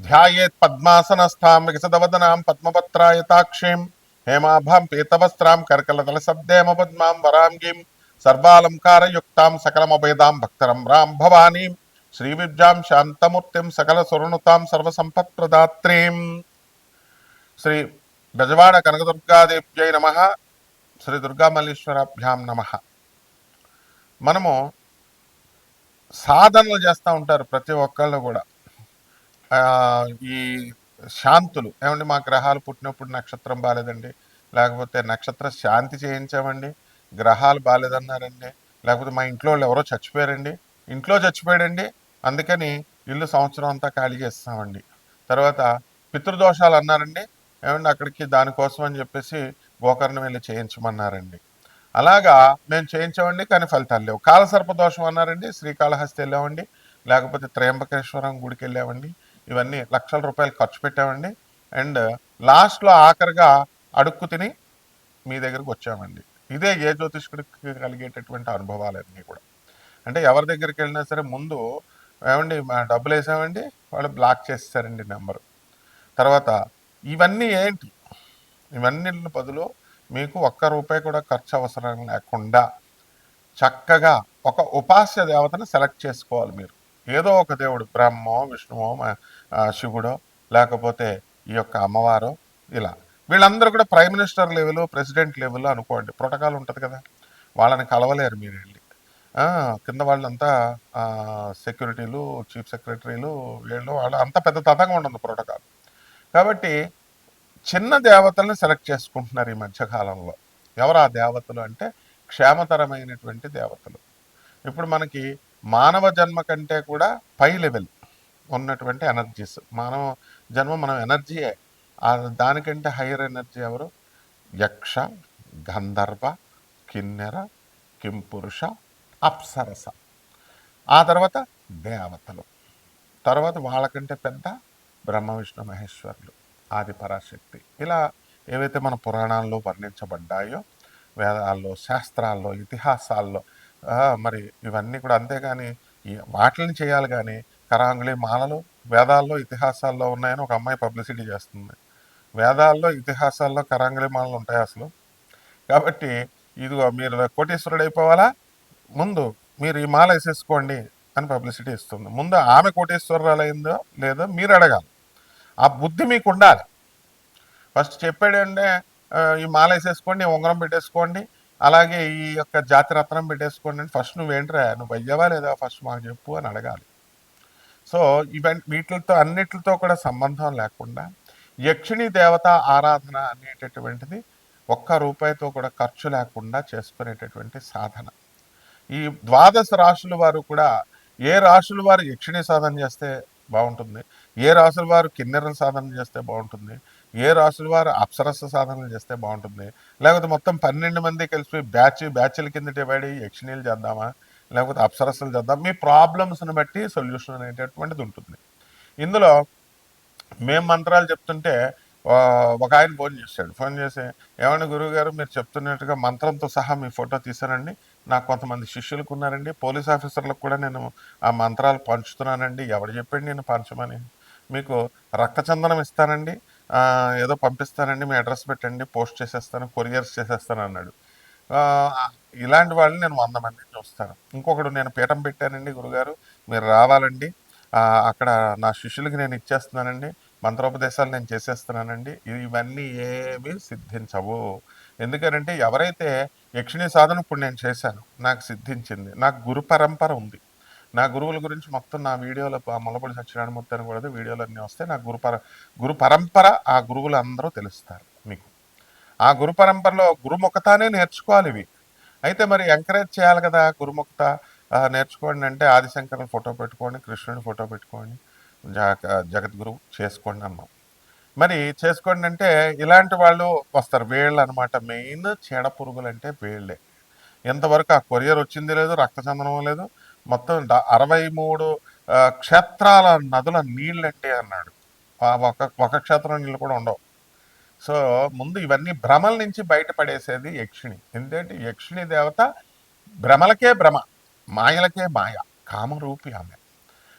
ధ్యాయేత్ పద్మాసనస్థాం వికసితవదనాం పద్మపత్రాయతాక్షీం హేమాభాం పీతవస్త్రాం కర్కలతలశబ్దేమ పద్మాం వరాంగీం సర్వాలంకారయుక్తాం సకలమభేదాం భక్తరం రాం భవానీం శ్రీవిద్యాం శాంతమూర్తిం సకల సురనుతాం సర్వసంపత్ప్రదాత్రీం. శ్రీ బెజవాడ కనకదుర్గాదేవ్యై నమ. శ్రీ దుర్గామల్లీశ్వరాభ్యాం నమ. మనము సాధనలు చేస్తూ ఉంటారు ప్రతి ఒక్కళ్ళు కూడా. ఈ శాంతులు ఏమండి, మా గ్రహాలు పుట్టినప్పుడు నక్షత్రం బాగాలేదండి, లేకపోతే నక్షత్ర శాంతి చేయించామండి, గ్రహాలు బాగాలేదన్నారండి, లేకపోతే మా ఇంట్లో వాళ్ళు ఎవరో చచ్చిపోయారండి, ఇంట్లో చచ్చిపోయాడండి అందుకని ఇల్లు సంవత్సరం అంతా ఖాళీ చేస్తామండి, తర్వాత పితృదోషాలు అన్నారండి ఏమండి అక్కడికి దానికోసం అని చెప్పేసి గోకర్ణం వెళ్ళి చేయించమన్నారండి. అలాగా మేము చేయించామండి కానీ ఫలితాలు లేవు. కాలసర్ప దోషం అన్నారండి, శ్రీకాళహస్తి వెళ్ళామండి, లేకపోతే త్రయంబకేశ్వరం గుడికి వెళ్ళామండి, ఇవన్నీ లక్షల రూపాయలు ఖర్చు పెట్టామండి. అండ్ లాస్ట్లో ఆఖరిగా అడుక్కు తిని మీ దగ్గరకు వచ్చామండి. ఇదే ఏ జ్యోతిష్కుడికి కలిగేటటువంటి అనుభవాలన్నీ కూడా. అంటే ఎవరి దగ్గరికి వెళ్ళినా సరే ముందు ఏమండి మా డబ్బులు వేసామండి, వాళ్ళు బ్లాక్ చేస్తారండి నెంబరు. తర్వాత ఇవన్నీ ఏంటి, ఇవన్నీ బదులు మీకు ఒక్క రూపాయి కూడా ఖర్చు అవసరం లేకుండా చక్కగా ఒక ఉపాస్య దేవతను సెలెక్ట్ చేసుకోవాలి మీరు. ఏదో ఒక దేవుడు, బ్రహ్మో విష్ణువో శివుడో లేకపోతే ఈ యొక్క అమ్మవారో, ఇలా వీళ్ళందరూ కూడా prime minister level president level అనుకోండి, ప్రోటోకాల్ ఉంటుంది కదా, వాళ్ళని కలవలేరు మీరు వెళ్ళి. కింద వాళ్ళంతా సెక్యూరిటీలు, చీఫ్ సెక్రటరీలు, వీళ్ళు వాళ్ళు అంతా పెద్ద తతంగా ఉండదు ప్రోటోకాల్. కాబట్టి చిన్న దేవతల్ని సెలెక్ట్ చేసుకుంటున్నారు ఈ మధ్యకాలంలో. ఎవరు ఆ దేవతలు అంటే క్షేమతరమైనటువంటి దేవతలు. ఇప్పుడు మనకి మానవ జన్మ కంటే కూడా పై లెవెల్ ఉన్నటువంటి ఎనర్జీస్, మానవ జన్మ మనం ఎనర్జీయే, దానికంటే హైయర్ ఎనర్జీ ఎవరు? యక్ష, గంధర్వ, కిన్నెర, కింపురుష, అప్సరస, ఆ తర్వాత దేవతలు, తర్వాత వాళ్ళకంటే పెద్ద బ్రహ్మ విష్ణు మహేశ్వరులు, ఆది పరాశక్తి, ఇలా ఏవైతే మన పురాణాల్లో వర్ణించబడ్డాయో, వేదాల్లో, శాస్త్రాల్లో, ఇతిహాసాల్లో, మరి ఇవన్నీ కూడా. అంతేగాని వాటిని చేయాలి కానీ కరాంగుళి మాలలు వేదాల్లో ఇతిహాసాల్లో ఉన్నాయని ఒక అమ్మాయి పబ్లిసిటీ చేస్తుంది. వేదాల్లో ఇతిహాసాల్లో కరాంగుళి మాలలు ఉంటాయి అసలు? కాబట్టి ఇదిగో మీరు కోటీశ్వరుడు అయిపోవాలా, ముందు మీరు ఈ మాల వేసేసుకోండి అని పబ్లిసిటీ ఇస్తుంది. ముందు ఆమె కోటీశ్వరాలు అయిందో లేదో మీరు అడగాలి. ఆ బుద్ధి మీకు ఉండాలి. ఫస్ట్ చెప్పాడంటే ఈ మాల వేసేసుకోండి, ఉంగరం పెట్టేసుకోండి, అలాగే ఈ యొక్క జాతి రత్నం పెట్టేసుకోండి అని ఫస్ట్ నువ్వేంట్రా, నువ్వు అయ్యవా లేదా ఫస్ట్ మాకు చెప్పు అని అడగాలి. సో వీటితో అన్నిటితో కూడా సంబంధం లేకుండా యక్షిణీ దేవత ఆరాధన అనేటటువంటిది ఒక్క రూపాయితో కూడా ఖర్చు లేకుండా చేసుకునేటటువంటి సాధన. ఈ ద్వాదశ రాశుల వారు కూడా ఏ రాశుల వారు యక్షిణి సాధన చేస్తే బాగుంటుంది, ఏ రాశుల వారు కిన్నెర సాధన చేస్తే బాగుంటుంది, ఏ రాశుల వారు అప్సరస సాధనలు చేస్తే బాగుంటుంది, లేకపోతే మొత్తం 12 మంది కలిసి బ్యాచ్ల కింద డివైడ్ అయ్యి యక్షిణీలు చేద్దామా, లేకపోతే అప్సరసలు చేద్దాం, మీ ప్రాబ్లమ్స్ని బట్టి సొల్యూషన్ అనేటటువంటిది ఉంటుంది. ఇందులో మేము మంత్రాలు చెప్తుంటే ఒక ఆయన ఫోన్ చేసి ఏమన్నా గురువు గారు మీరు చెప్తున్నట్టుగా మంత్రంతో సహా మీ ఫోటో తీసానండి, నాకు కొంతమంది శిష్యులకు ఉన్నారండి, పోలీస్ ఆఫీసర్లకు కూడా నేను ఆ మంత్రాలు పంచుతున్నానండి, ఎవడు చెప్పండి నేను పంచమని, మీకు రక్తచందనం ఇస్తానండి, ఏదో పంపిస్తానండి, మీ అడ్రస్ పెట్టండి, పోస్ట్ చేసేస్తాను, కొరియర్స్ చేసేస్తాను అన్నాడు. ఇలాంటి వాళ్ళని నేను 100 మందిని చూస్తాను. ఇంకొకడు నేను పీఠం పెట్టానండి గురుగారు మీరు రావాలండి, అక్కడ నా శిష్యులకి నేను ఇచ్చేస్తున్నానండి, మంత్రోపదేశాలు నేను చేసేస్తున్నానండి, ఇవన్నీ ఏమీ సిద్ధించవు. ఎందుకనంటే ఎవరైతే యక్షిణీ సాధన ఇప్పుడు నేను చేశాను, నాకు సిద్ధించింది, నాకు గురు పరంపర ఉంది, నా గురువుల గురించి మొత్తం నా వీడియోలో ముల్లపూడి సత్యనారాయణమూర్తి అని కూడా వీడియోలు అన్నీ వస్తాయి. నాకు గురు పరంపర, ఆ గురువులు అందరూ తెలుస్తారు మీకు. ఆ గురు పరంపరలో గురుముఖతానే నేర్చుకోవాలి ఇవి. అయితే మరి ఎంకరేజ్ చేయాలి కదా, గురుముఖత నేర్చుకోండి అంటే ఆదిశంకరుని ఫోటో పెట్టుకోండి, కృష్ణుని ఫోటో పెట్టుకోండి, జగద్గురు చేసుకోండి అన్నాం. మరి చేసుకోండి అంటే ఇలాంటి వాళ్ళు వస్తారు, వీళ్ళు అనమాట మెయిన్ చీడ పురుగులు అంటే వీళ్ళే. ఎంతవరకు ఆ కొరియర్ వచ్చింది లేదు, రక్తచందనం లేదు, మొత్తం 63 క్షేత్రాల నదుల నీళ్ళంటే అన్నాడు. ఒక క్షేత్రం నీళ్ళు కూడా ఉండవు. సో ముందు ఇవన్నీ భ్రమల నుంచి బయటపడేసేది యక్షిణి. ఎందుకంటే యక్షిణి దేవత భ్రమలకే భ్రమ, మాయలకే మాయ, కామరూపి ఆమె.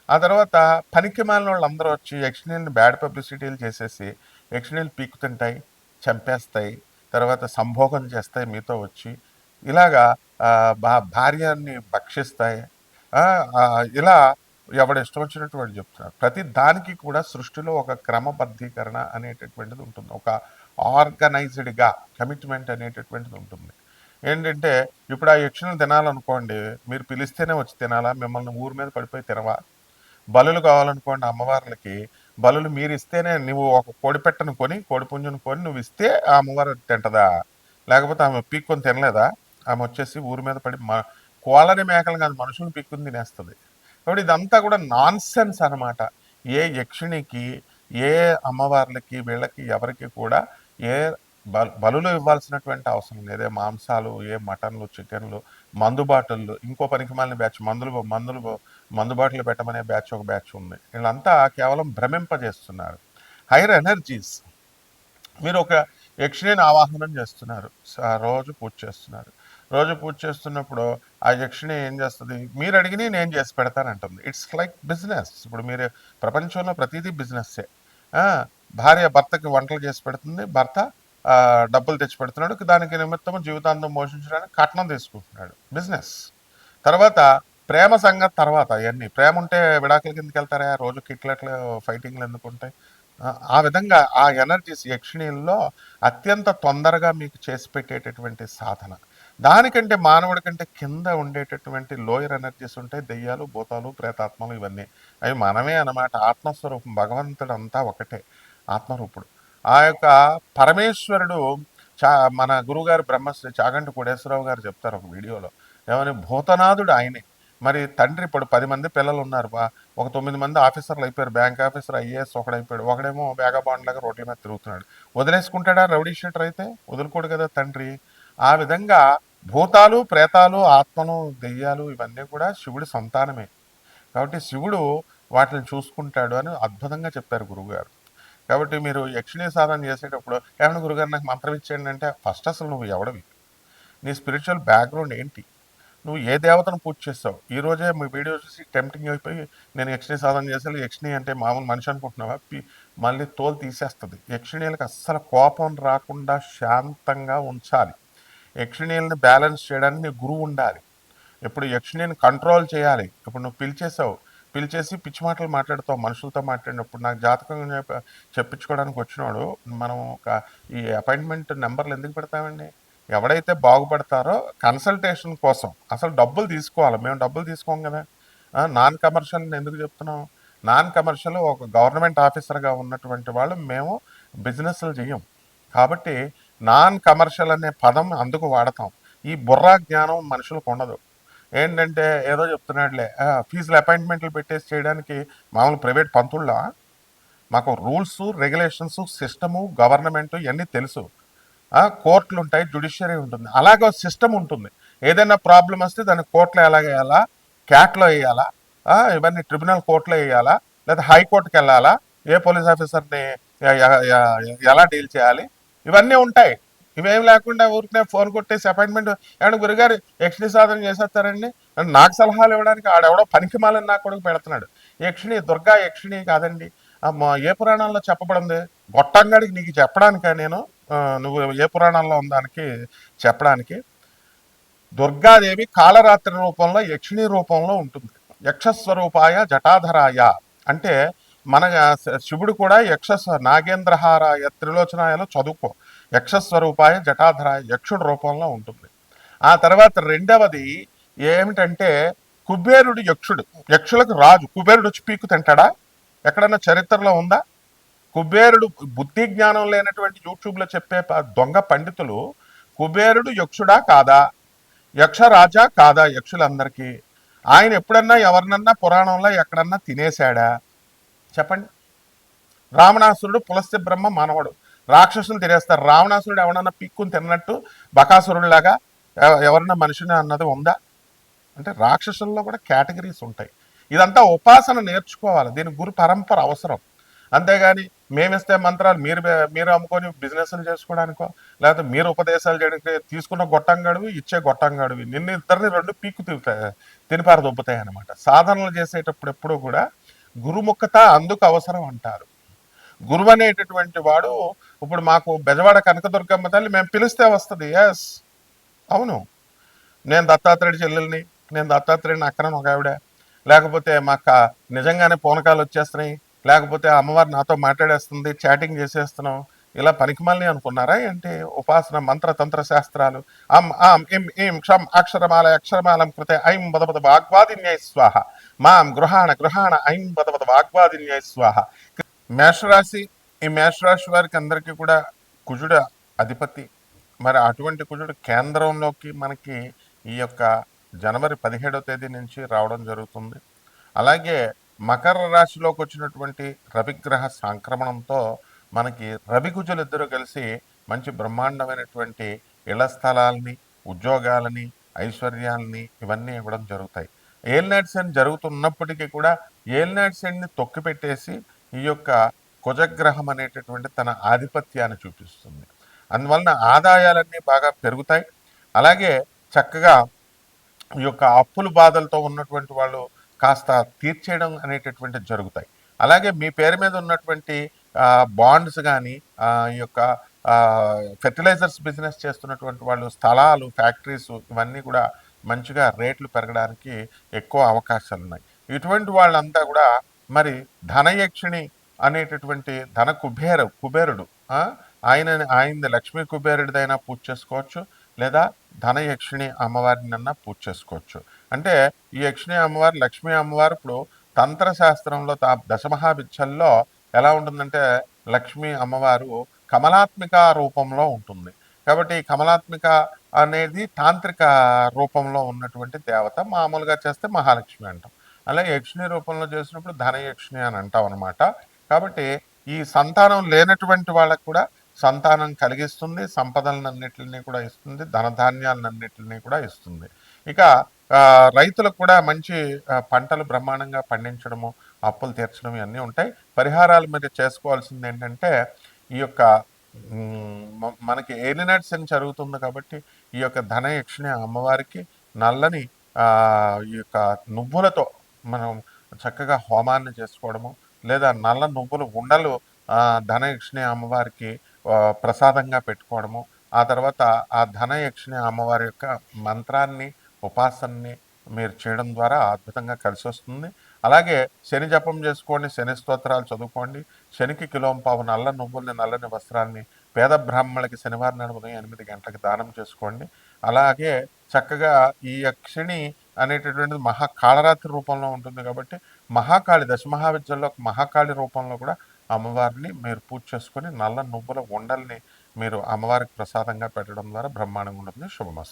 ఆ తర్వాత పనికిమాలిన వాళ్ళందరూ వచ్చి యక్షిణీలని బ్యాడ్ పబ్లిసిటీలు చేసేసి యక్షిణీలు పీకుతుంటాయి, చంపేస్తాయి, తర్వాత సంభోగం చేస్తాయి మీతో వచ్చి, ఇలాగా భార్యని భక్షిస్తాయి. ఆ, ఆ, ఇలా ఎవడు ఇష్టం వచ్చినట్టు వాడు చెప్తున్నారు. ప్రతి దానికి కూడా సృష్టిలో ఒక క్రమబద్ధీకరణ అనేటటువంటిది ఉంటుంది, ఒక ఆర్గనైజ్డ్గా కమిట్మెంట్ అనేటటువంటిది ఉంటుంది. ఏంటంటే ఇప్పుడు ఆ యక్షిని తినాలనుకోండి, మీరు పిలిస్తేనే వచ్చి తినాలా, మిమ్మల్ని ఊరి మీద పడిపోయి తినవా? బలులు కావాలనుకోండి అమ్మవార్లకి, బలులు మీరు ఇస్తేనే, నువ్వు ఒక కోడి పెట్టను కొని, కోడి పుంజును కొని నువ్వు ఇస్తే ఆ అమ్మవారు తింటదా? లేకపోతే ఆమె పీక్కొని తినలేదా? ఆమె వచ్చేసి ఊరి మీద పడి కోళ్ళని మేకలు కాదు మనుషులను పీక్కుని తినేస్తుంది. కాబట్టి ఇదంతా కూడా నాన్ సెన్స్ అనమాట. ఏ యక్షిణికి, ఏ అమ్మవార్లకి, వీళ్ళకి ఎవరికి కూడా ఏ బలులు ఇవ్వాల్సినటువంటి అవసరం లేదే. మాంసాలు, ఏ మటన్లు, చికెన్లు, మందు బాటిళ్ళు, ఇంకో పనికిమాలిన బ్యాచ్ మందు బాటిల్ పెట్టమనే బ్యాచ్ ఒక బ్యాచ్ ఉంది. వీళ్ళంతా కేవలం భ్రమింపజేస్తున్నారు. Hire energies. మీరు ఒక యక్షిణిని ఆవాహనం చేస్తున్నారు, రోజు పూజ చేస్తున్నారు. రోజు పూజ చేస్తున్నప్పుడు ఆ యక్షిణి ఏం చేస్తుంది? మీరు అడిగిని నేను చేసి పెడతానంటుంది. It's like business. ఇప్పుడు మీరు ప్రపంచంలో ప్రతిదీ బిజినెస్సే. భార్య భర్తకి వంటలు చేసి పెడుతుంది, భర్త డబ్బులు తెచ్చి పెడుతున్నాడు, దానికి నిమిత్తం జీవితాంతం పోషించడానికి కట్నం తీసుకుంటున్నాడు, బిజినెస్. తర్వాత ప్రేమ సంగతి తర్వాత. అవన్నీ ప్రేమ ఉంటే విడాకుల కిందకి వెళ్తారా? రోజు కిట్లట్లు ఫైటింగ్లు ఎందుకు ఉంటాయి? ఆ విధంగా ఆ ఎనర్జీస్ యక్షిణీల్లో అత్యంత తొందరగా మీకు చేసి పెట్టేటటువంటి సాధన. దానికంటే మానవుడి కంటే కింద ఉండేటటువంటి లోయర్ ఎనర్జీస్ ఉంటాయి, దెయ్యాలు, భూతాలు, ప్రేతాత్మలు, ఇవన్నీ అవి మనమే అన్నమాట. ఆత్మస్వరూపం, భగవంతుడు అంతా ఒకటే, ఆత్మరూపుడు. ఆ యొక్క పరమేశ్వరుడు మన గురువుగారు బ్రహ్మశ్రీ చాగంటి కోటేశ్వరరావు గారు చెప్తారు ఒక వీడియోలో, ఏమని, భూతనాథుడు ఆయనే. మరి తండ్రి ఇప్పుడు 10 మంది పిల్లలు ఉన్నారు, ఒక 9 మంది ఆఫీసర్లు అయిపోయారు, బ్యాంక్ ఆఫీసర్, ఐఏఎస్ ఒకడైపోయాడు, ఒకడేమో వేగబాండ్ లాగా రోడ్ల మీద తిరుగుతున్నాడు. వదిలేసుకుంటాడా రౌడీ షీటర్ అయితే? వదులుకోడు కదా తండ్రి. ఆ విధంగా భూతాలు, ప్రేతాలు, ఆత్మలు, దెయ్యాలు ఇవన్నీ కూడా శివుడి సంతానమే. కాబట్టి శివుడు వాటిని చూసుకుంటాడు అని అద్భుతంగా చెప్పారు గురువుగారు. కాబట్టి మీరు యక్షిణీ సాధన చేసేటప్పుడు, ఏమన్నా గురుగారు నాకు మంత్రం ఇచ్చేయండి అంటే, ఫస్ట్ అసలు నువ్వు ఎవడవి, నీ స్పిరిచువల్ బ్యాక్గ్రౌండ్ ఏంటి, నువ్వు ఏ దేవతను పూజ చేస్తావు? ఈ రోజే మీ వీడియో చూసి టెంప్టింగ్ అయిపోయి నేను యక్షిణీ సాధన చేసాను, యక్షిణి అంటే మామూలు మనిషి అనుకుంటున్నావా? మళ్ళీ తోలు తీసేస్తుంది. యక్షిణీలకు అస్సలు కోపం రాకుండా శాంతంగా ఉంచాలి. యక్షిణీలను బ్యాలెన్స్ చేయడానికి నీ గురువు ఉండాలి. ఇప్పుడు యక్షిణిని కంట్రోల్ చేయాలి. ఇప్పుడు నువ్వు పిలిచేసి పిచ్చి మాటలు మాట్లాడుతావు మనుషులతో మాట్లాడినప్పుడు. నాకు జాతకం చెప్పించుకోవడానికి వచ్చినాడు, మనం ఈ అపాయింట్మెంట్ నెంబర్లు ఎందుకు పెడతామండి? ఎవడైతే బాగుపడతారో కన్సల్టేషన్ కోసం అసలు డబ్బులు తీసుకోవాలి. మేము డబ్బులు తీసుకోం కదా. నాన్ కమర్షియల్ ఎందుకు చెప్తున్నాం? నాన్ కమర్షియల్ ఒక గవర్నమెంట్ ఆఫీసర్గా ఉన్నటువంటి వాళ్ళు మేము బిజినెస్లు చెయ్యం. కాబట్టి నాన్ కమర్షియల్ అనే పదం అందుకు వాడతాం. ఈ బుర్రా జ్ఞానం మనుషులకు ఉండదు. ఏంటంటే ఏదో చెప్తున్నాడులే, ఫీజులు అపాయింట్మెంట్లు పెట్టేసి చేయడానికి మామూలు ప్రైవేట్ పంతుళ్ళ. మాకు రూల్స్, రెగ్యులేషన్స్, సిస్టము, గవర్నమెంట్ ఇవన్నీ తెలుసు. కోర్టులు ఉంటాయి, జ్యుడిషియరీ ఉంటుంది, అలాగే సిస్టమ్ ఉంటుంది. ఏదైనా ప్రాబ్లం వస్తే దాన్ని కోర్టులో ఎలాగ వేయాలా, క్యాట్లో వేయాలా, ఇవన్నీ ట్రిబ్యునల్ కోర్టులో వేయాలా, లేదా హైకోర్టుకి వెళ్ళాలా, ఏ పోలీస్ ఆఫీసర్ని ఎలా డీల్ చేయాలి, ఇవన్నీ ఉంటాయి. ఇవేం లేకుండా ఊరికే ఫోన్ కొట్టేసి అపాయింట్మెంట్, ఏమన్నా గురుగారు యక్షిణి సాధన చేసేస్తారండి నాకు సలహాలు ఇవ్వడానికి ఆడెవడో పనికిమాలని నా కొడుకు పెడుతున్నాడు. యక్షిణి దుర్గా యక్షిణి కాదండి. ఏ పురాణాల్లో చెప్పబడింది? గొట్టంగాడికి నీకు చెప్పడానిక నేను, నువ్వు ఏ పురాణంలో ఉందానికి చెప్పడానికి? దుర్గాదేవి కాళరాత్రి రూపంలో, యక్షిణి రూపంలో ఉంటుంది. యక్షస్వరూపాయ జటాధరాయ అంటే మన శివుడు కూడా నాగేంద్రహారాయ త్రిలోచనాయలో చదువుకో. యక్షస్వరూపాయ జటాధరాయ, యక్షుడు రూపంలో ఉంటుంది. ఆ తర్వాత రెండవది ఏమిటంటే కుబేరుడు యక్షుడు, యక్షులకు రాజు. కుబేరుడు వచ్చి పీకు తింటాడా? ఎక్కడన్నా చరిత్రలో ఉందా? కుబేరుడు, బుద్ధి జ్ఞానం లేనటువంటి యూట్యూబ్లో చెప్పే దొంగ పండితులు, కుబేరుడు యక్షుడా కాదా, యక్షరాజా కాదా యక్షులందరికీ? ఆయన ఎప్పుడన్నా ఎవరినన్నా పురాణంలో ఎక్కడన్నా తినేశాడా? చెప్పండి. రావణాసురుడు పులస్త్య బ్రహ్మ మానవుడు, రాక్షసులు తినేస్తారు. రావణాసురుడు ఎవరన్నా పిక్కుని తిన్నట్టు బకాసురుడిలాగా ఎవరన్నా మనిషిని అన్నది ఉందా? అంటే రాక్షసుల్లో కూడా కేటగిరీస్ ఉంటాయి. ఇదంతా ఉపాసన నేర్చుకోవాలి, దీని గురు పరంపర అవసరం. అంతేగాని మేమిస్తే మంత్రాలు మీరు అమ్ముకొని బిజినెస్లు చేసుకోవడానికో, లేకపోతే మీరు ఉపదేశాలు చేయడానికి తీసుకున్న గొట్టంగాడివి, ఇచ్చే గొట్టంగాడివి నిన్ను ఇద్దరిని రెండు పీక్కు తినిపారు దొబ్బుతాయి అనమాట. సాధనలు చేసేటప్పుడు ఎప్పుడూ కూడా గురుముఖత అందుకు అవసరం అంటారు. గురువు అనేటటువంటి వాడు ఇప్పుడు మాకు బెజవాడ కనకదుర్గమ్మ తల్లి మేము పిలిస్తే వస్తుంది. ఎస్, అవును, నేను దత్తాత్రేయుడి చెల్లెల్ని, నేను దత్తాత్రేయుడిని అక్కడని ఒక ఆవిడ, లేకపోతే మాకు నిజంగానే పూనకాలు వచ్చేస్తున్నాయి, లేకపోతే అమ్మవారు నాతో మాట్లాడేస్తుంది, చాటింగ్ చేసేస్తున్నాం, ఇలా పనికిమాలని అనుకున్నారా ఏంటి? ఉపాసన మంత్ర తంత్ర శాస్త్రాలు అక్షరమాల అక్షరమాలం కృతే ఐం బదబద వాగ్వాదిన్యై స్వాహ మాం గృహాణ గృహాణ ఐం బదబద వాగ్వాదిన్యై స్వాహ. మేషరాశి, ఈ మేషరాశి వారికి అందరికీ కూడా కుజుడు అధిపతి. మరి అటువంటి కుజుడు కేంద్రంలోకి మనకి ఈ యొక్క జనవరి 17వ తేదీ నుంచి రావడం జరుగుతుంది. అలాగే మకర రాశిలోకి వచ్చినటువంటి రవిగ్రహ సంక్రమణంతో మనకి రవి కుజులు ఇద్దరు కలిసి మంచి బ్రహ్మాండమైనటువంటి ఇళ్ల స్థలాలని, ఉద్యోగాలని, ఐశ్వర్యాలని ఇవన్నీ ఇవ్వడం జరుగుతాయి. ఏలినాటి శని జరుగుతున్నప్పటికీ కూడా ఏలినాటి శనిని తొక్కిపెట్టేసి ఈ యొక్క కుజగ్రహం అనేటటువంటి తన ఆధిపత్యాన్ని చూపిస్తుంది. అందువలన ఆదాయాలన్నీ బాగా పెరుగుతాయి. అలాగే చక్కగా ఈ యొక్క అప్పుల బాధలతో ఉన్నటువంటి వాళ్ళు కాస్త తీర్చేయడం అనేటటువంటి జరుగుతాయి. అలాగే మీ పేరు మీద ఉన్నటువంటి బాండ్స్ కానీ, ఈ యొక్క ఫెర్టిలైజర్స్ బిజినెస్ చేస్తున్నటువంటి వాళ్ళు స్థలాలు, ఫ్యాక్టరీస్ ఇవన్నీ కూడా మంచిగా రేట్లు పెరగడానికి ఎక్కువ అవకాశాలు ఉన్నాయి. ఇటువంటి వాళ్ళంతా కూడా మరి ధనయక్షిణి అనేటటువంటి ధన కుబేరుడు ఆయనది లక్ష్మీ కుబేరుడిదైనా పూజ చేసుకోవచ్చు, లేదా ధనయక్షిణి అమ్మవారినన్నా పూజ చేసుకోవచ్చు. అంటే ఈ యక్షిణి అమ్మవారు, లక్ష్మీ అమ్మవారు ఇప్పుడు తంత్రశాస్త్రంలో దశమహావిద్యల్లో ఎలా ఉంటుందంటే లక్ష్మీ అమ్మవారు కమలాత్మిక రూపంలో ఉంటుంది. కాబట్టి కమలాత్మిక అనేది తాంత్రిక రూపంలో ఉన్నటువంటి దేవత. మామూలుగా చేస్తే మహాలక్ష్మి అంటాం. అలాగే యక్షిణి రూపంలో చేసినప్పుడు ధనయక్షిణి అని అంటాం అనమాట. కాబట్టి ఈ సంతానం లేనటువంటి వాళ్ళకు కూడా సంతానం కలిగిస్తుంది, సంపదలన్నింటినీ కూడా ఇస్తుంది, ధనధాన్యాలన్నింటినీ కూడా ఇస్తుంది. ఇక రైతులకు కూడా మంచి పంటలు బ్రహ్మాండంగా పండించడము, అప్పులు తీర్చడం ఇవన్నీ ఉంటాయి. పరిహారాలు మీరు చేసుకోవాల్సింది ఏంటంటే ఈ యొక్క మనకి ఏలినాటి శని జరుగుతుంది కాబట్టి ఈ యొక్క ధనయక్షిణి అమ్మవారికి నల్లని ఈ యొక్క నువ్వులతో మనం చక్కగా హోమాన్ని చేసుకోవడము, లేదా నల్ల నువ్వులు ఉండలు ధనయక్షిణి అమ్మవారికి ప్రసాదంగా పెట్టుకోవడము, ఆ తర్వాత ఆ ధనయక్షిణి అమ్మవారి యొక్క మంత్రాన్ని, ఉపాసనని మీరు చేయడం ద్వారా అద్భుతంగా కలిసి వస్తుంది. అలాగే శని జపం చేసుకోండి, శని స్తోత్రాలు చదువుకోండి, శనికి కిలోంపావు నల్ల నువ్వుల్ని, నల్లని వస్త్రాన్ని పేద బ్రాహ్మణులకి శనివారం నాడు ఉదయం 8 గంటలకు దానం చేసుకోండి. అలాగే చక్కగా ఈ యక్షిణి అనేటటువంటిది మహాకాళరాత్రి రూపంలో ఉంటుంది కాబట్టి మహాకాళి దశమహావిద్యల్లో మహాకాళి రూపంలో కూడా అమ్మవారిని మీరు పూజ చేసుకొని నల్ల నువ్వుల ఉండల్ని మీరు అమ్మవారికి ప్రసాదంగా పెట్టడం ద్వారా బ్రహ్మాండంగా ఉంటుంది. శుభమస్తు.